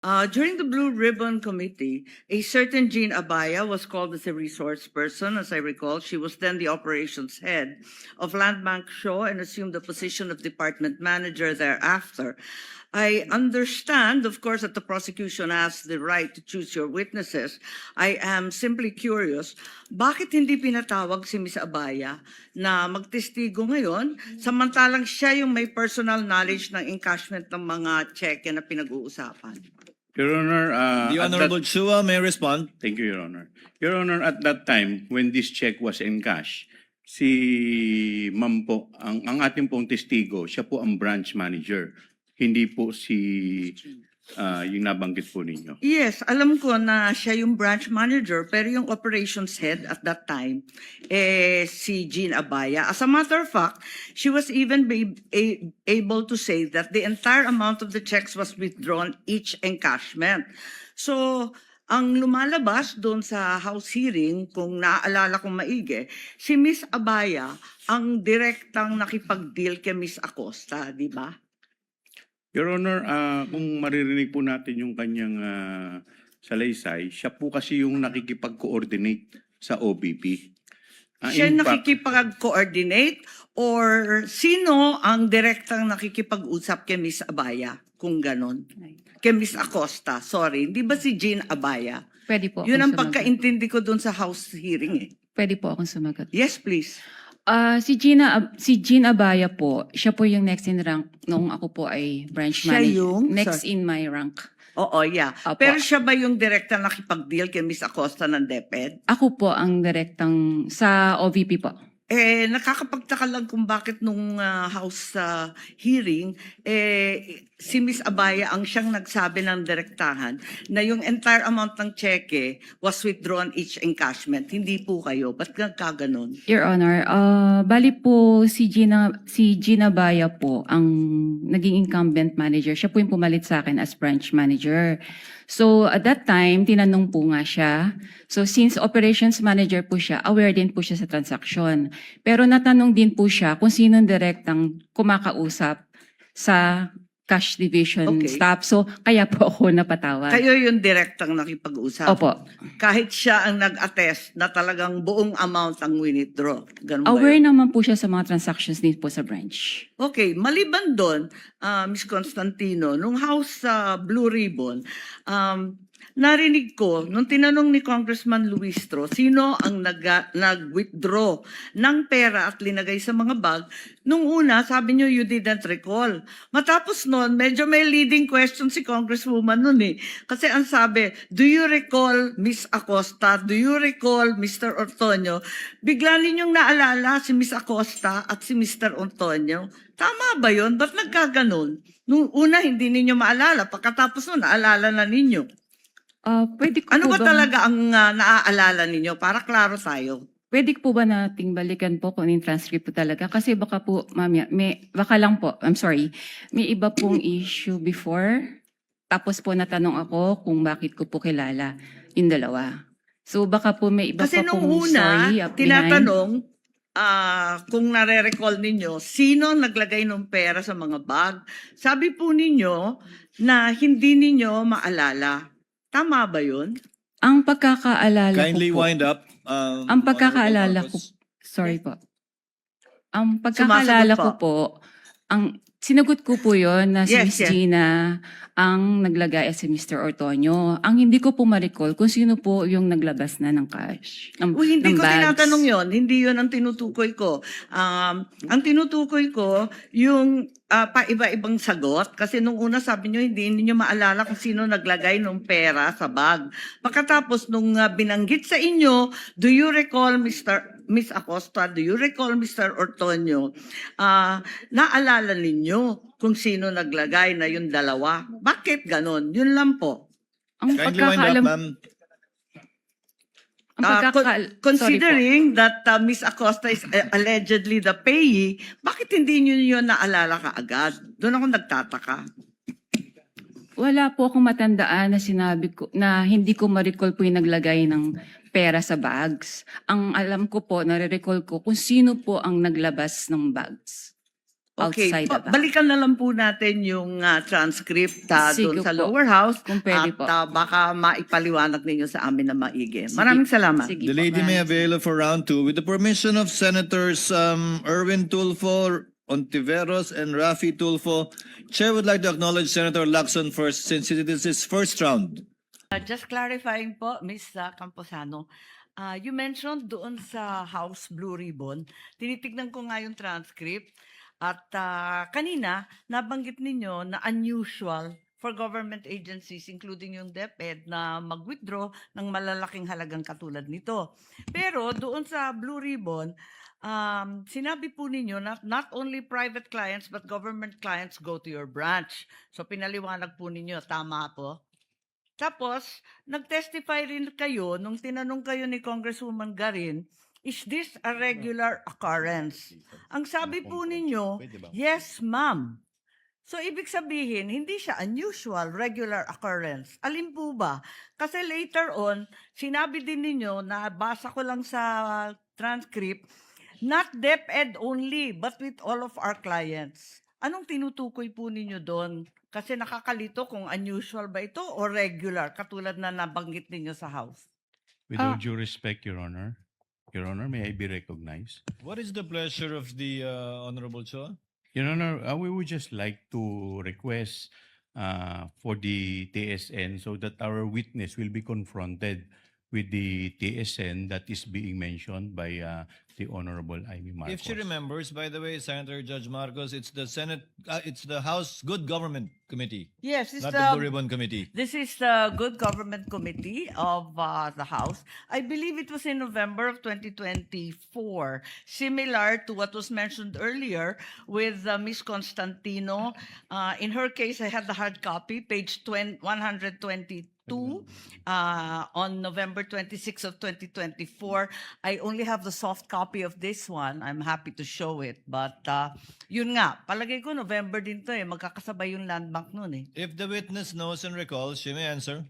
During the Blue Ribbon Committee, a certain Jean Abaya was called as a resource person, as I recall. She was then the operations head of Land Bank Shaw and assumed the position of department manager thereafter. I understand, of course, that the prosecution has the right to choose your witnesses. I am simply curious, bakit hindi pinatawag si Ms. Abaya na magtestigo ngayon, samantalang siya yung may personal knowledge ng encashment ng mga cheque na pinag-uusapan? Your Honor, The at Honorable Chua may respond. Thank you, Your Honor. Your Honor, at that time, when this check was encash, si Ma'am po, ang ating pong testigo, siya po ang branch manager. Hindi po si yung nabanggit po ninyo. Yes, alam ko na siya yung branch manager, pero yung operations head at that time, si Jean Abaya. As a matter of fact, she was even able to say that the entire amount of the checks was withdrawn each encashment. So, ang lumalabas doon sa House hearing, kung naaalala kong maigi, si Miss Abaya ang direktang nakipag-deal kay Miss Acosta, di ba? Your Honor, kung maririnig po natin yung kanyang salaysay, siya po kasi yung nakikipag-coordinate sa OBP. Siya In fact, nakikipag-coordinate or sino ang direktang nakikipag-usap kay Miss Abaya? Kung ganon. Kay Miss Acosta, sorry. Hindi ba si Jean Abaya? Pwede po Yun ang akong sumagot. pagkaintindi ko dun sa House hearing eh. Pwede po akong sumagot. Yes, please. Si Jean Abaya po, siya po yung next in rank noong ako po ay branch Siya manager. yung? Next in my rank. Oo, yeah. Opo. Pero siya ba yung direktang nakipag-deal kay Miss Acosta ng DepEd? Ako po ang direktang sa OVP po. Nakakapagtaka lang kung bakit nung House hearing, si Miss Abaya ang siyang nagsabi ng direktahan na yung entire amount ng cheque was withdrawn each encashment. Hindi po kayo. Ba't nagkaganon? Your Honor, bali po si Gina Baya po ang naging incumbent manager. Siya po yung pumalit sa akin as branch manager. So at that time, tinanong po nga siya. So since operations manager po siya, aware din po siya sa transaction. Pero natanong din po siya kung sino direktang kumakausap sa cash division Okay. staff. So kaya po ako napatawag. Kayo yung direktang nakipag-usap. Opo. Kahit siya ang nag-attest na talagang buong amount ang withdraw. Ganun ba Aware yun? naman po siya sa mga transactions din po sa branch. Okay, maliban doon, Ms. Constantino, nung House Blue Ribbon, narinig ko, nung tinanong ni Congressman Luistro, sino ang nag-withdraw ng pera at linagay sa mga bag, nung una, sabi niyo, you didn't recall. Matapos noon, medyo may leading question si Congresswoman noon eh. Kasi ang sabi, do you recall Miss Acosta? Do you recall Mr. Ortonio? Bigla ninyong naalala si Miss Acosta at si Mr. Ortonio. Tama ba yun? Ba't nagkaganon? Nung una, hindi ninyo maalala. Pagkatapos noon, naalala na ninyo. Pwede ko Ano po ba bang- talaga ang naaalala ninyo? Para klaro tayo. Pwede po ba nating balikan po kung yung transcript po talaga? Kasi baka po, ma'am, baka lang po, I'm sorry, may iba pong issue before. Tapos po natanong ako kung bakit ko po kilala yung dalawa. So baka po may iba Kasi pa nung pong una, story up behind. tinatanong kung nare-recall ninyo, sino naglagay ng pera sa mga bag? Sabi po ninyo na hindi ninyo maalala. Tama ba yun? Ang pagkakaalala Kindly ko po, wind up. ang pagkakaalala ko, sorry po. Ang pagkakaalala ko Sumasagot po, ang sinagot ko po yon na si Yes, Miss yes. Gina ang naglagay at si Mr. Ortonio. Ang hindi ko po ma-recall kung sino po yung naglabas na ng cash, Hindi ng ko bags. tinatanong yon. Hindi yon ang tinutukoy ko. Ang tinutukoy ko, yung pa-iba-ibang sagot. Kasi nung una sabi nyo, hindi niyo maalala kung sino naglagay ng pera sa bag. Pagkatapos nung binanggit sa inyo, do you recall Miss Acosta, do you recall Mr. Ortonio? Naalala ninyo kung sino naglagay na yung dalawa. Bakit ganon? Yun lang po. Ang Kindly wind up, pagkakaalam, ma'am. ang pagkakaal- Considering that Miss Acosta is allegedly the payee, bakit hindi niyo yun naalala kaagad? Doon ako nagtataka. Wala po akong matandaan na sinabi ko na hindi ko ma-recall po yung naglagay ng pera sa bags. Ang alam ko po, nare-recall ko kung sino po ang naglabas ng bags. Okay, outside of the balikan na lang po natin yung transcript doon Sige sa po. lower house Kung pwede at po. baka maipaliwanag ninyo sa amin na maigi. Sige. Maraming salamat. Sige The po, lady may maraming avail for round 2 with the permission of Senators Erwin Tulfo, Ontiveros, and Rafi Tulfo. Chair would like to acknowledge Senator Lacson first since it is his first round. Just clarifying po, Ms. Camposano, you mentioned doon sa House Blue Ribbon, tinitignan ko nga yung transcript at kanina nabanggit ninyo na unusual for government agencies including yung DepEd na mag-withdraw ng malalaking halagang katulad nito. Pero doon sa Blue Ribbon, sinabi po ninyo na not only private clients but government clients go to your branch. So pinaliwanag po ninyo, tama po? Tapos, nag-testify rin kayo nung tinanong kayo ni Congresswoman Garin, is this a regular occurrence? Ang sabi po ninyo, yes, ma'am. So, ibig sabihin, hindi siya unusual, regular occurrence. Alin po ba? Kasi later on, sinabi din ninyo, nabasa ko lang sa transcript, not DepEd only, but with all of our clients. Anong tinutukoy po ninyo doon? Kasi nakakalito kung unusual ba ito o regular, katulad na nabanggit ninyo sa House. With all due respect, Your Honor, may I be recognized? What is the pleasure of the Honorable Chua? Your Honor, we would just like to request for the TSN so that our witness will be confronted with the TSN that is being mentioned by the Honorable Amy Marcos. If she remembers, by the way, Senator Judge Marcos, it's the Senate, it's the House Good Government Committee, Yes, it's not the Blue Ribbon Committee. This is the Good Government Committee of the House. I believe it was in November of 2024, similar to what was mentioned earlier with Ms. Constantino. In her case, I had the hard copy, page 122. On November 26 of 2024. I only have the soft copy of this one. I'm happy to show it. But yun nga, palagay ko November din to magkakasabay yung land bank nun If the witness knows and recalls, she may answer.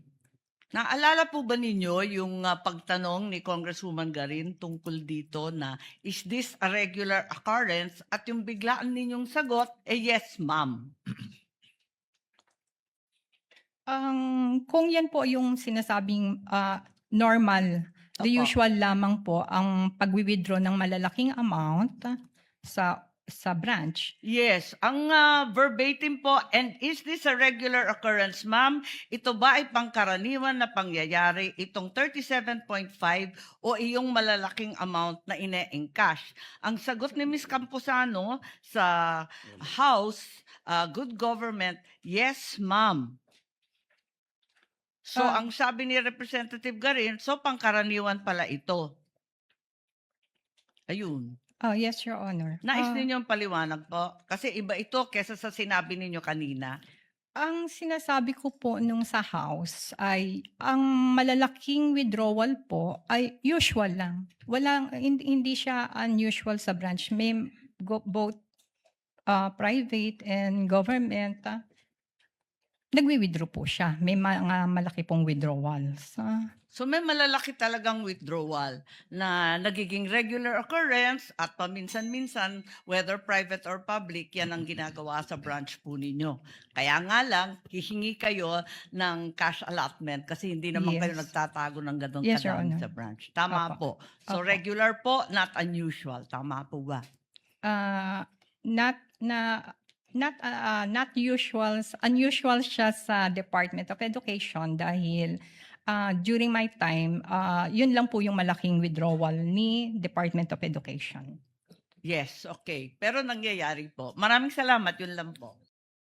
Naalala po ba ninyo yung pagtanong ni Congresswoman Garin tungkol dito na is this a regular occurrence? At yung biglaan ninyong sagot, yes ma'am. Kung yan po yung sinasabing normal, the Opo. usual lamang po ang pag-withdraw ng malalaking amount sa branch. Yes, ang verbatim po, and is this a regular occurrence, ma'am? Ito ba ay pangkaraniwan na pangyayari, itong 37.5 o iyong malalaking amount na ine-encash? Ang sagot ni Ms. Camposano sa House, Good Government, yes, ma'am. So, ang sabi ni Representative Garin, so pangkaraniwan pala ito. Ayun. Yes, Your Honor. Nais ninyong paliwanag po? Kasi iba ito kesa sa sinabi ninyo kanina. Ang sinasabi ko po nung sa House ay ang malalaking withdrawal po ay usual lang. Hindi siya unusual sa branch. May both private and government. Nagwi-withdraw po siya. May mga malaki pong withdrawals. So may malalaki talagang withdrawal na nagiging regular occurrence at paminsan-minsan, whether private or public, yan ang ginagawa sa branch po ninyo. Kaya nga lang, hihingi kayo ng cash allotment kasi hindi naman kayo Yes. nagtatago ng ganong Yes, Your kadami Honor. sa branch. Tama po. Opo. So Opo. regular po, not unusual. Tama po ba? Not unusual siya sa Department of Education dahil during my time, yun lang po yung malaking withdrawal ni Department of Education. Yes, okay. Pero nangyayari po. Maraming salamat, yun lang po.